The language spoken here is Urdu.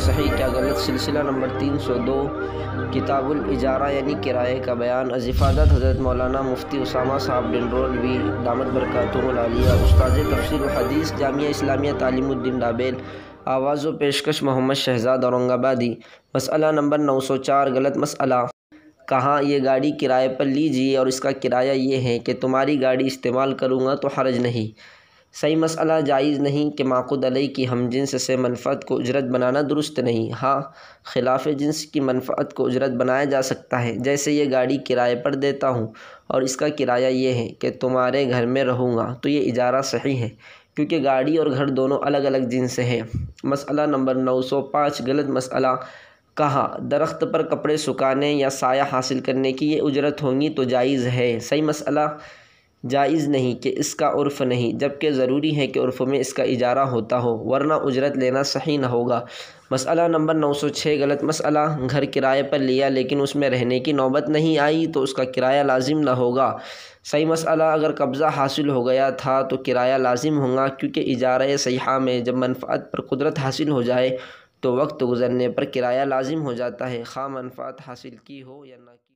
صحیح کیا غلط، سلسلہ نمبر 302، کتاب الاجارہ یعنی کرایہ کا بیان، ازافادات حضرت مولانا مفتی اسامہ صاحب ڈینڈرولوی دامت برکاتہم العالیہ، استاذ تفسیر و حدیث جامعہ اسلامیہ تعلیم الدین ڈابھیل، آواز و پیشکش محمد شہزاد اورنگ آبادی۔ مسئلہ نمبر 904 غلط مسئلہ، کہاں یہ گاڑی کرائے پر لیجیے اور اس کا کرایہ یہ ہے کہ تمہاری گاڑی استعمال کروں گا تو حرج نہیں۔ صحیح مسئلہ، جائز نہیں کہ معقود علیہ کی ہم جنس سے منفعت کو اجرت بنانا درست نہیں۔ ہاں، خلاف جنس کی منفعت کو اجرت بنایا جا سکتا ہے، جیسے یہ گاڑی کرائے پر دیتا ہوں اور اس کا کرایہ یہ ہے کہ تمہارے گھر میں رہوں گا، تو یہ اجارہ صحیح ہے کیونکہ گاڑی اور گھر دونوں الگ الگ جنس سے ہیں۔ مسئلہ نمبر 905 غلط مسئلہ، کہا درخت پر کپڑے سکھانے یا سایہ حاصل کرنے کی یہ اجرت ہوگی تو جائز ہے۔ صحیح مسئلہ، جائز نہیں کہ اس کا عرف نہیں، جبکہ ضروری ہے کہ عرف میں اس کا اجارہ ہوتا ہو، ورنہ اجرت لینا صحیح نہ ہوگا۔ مسئلہ نمبر 906 غلط مسئلہ، گھر کرائے پر لیا لیکن اس میں رہنے کی نوبت نہیں آئی تو اس کا کرایہ لازم نہ ہوگا۔ صحیح مسئلہ، اگر قبضہ حاصل ہو گیا تھا تو کرایہ لازم ہوگا، کیونکہ اجارہ صحیحہ میں جب منفعت پر قدرت حاصل ہو جائے تو وقت گزرنے پر کرایہ لازم ہو جاتا ہے، خواہ منفعت حاصل کی ہو یا نہ کی۔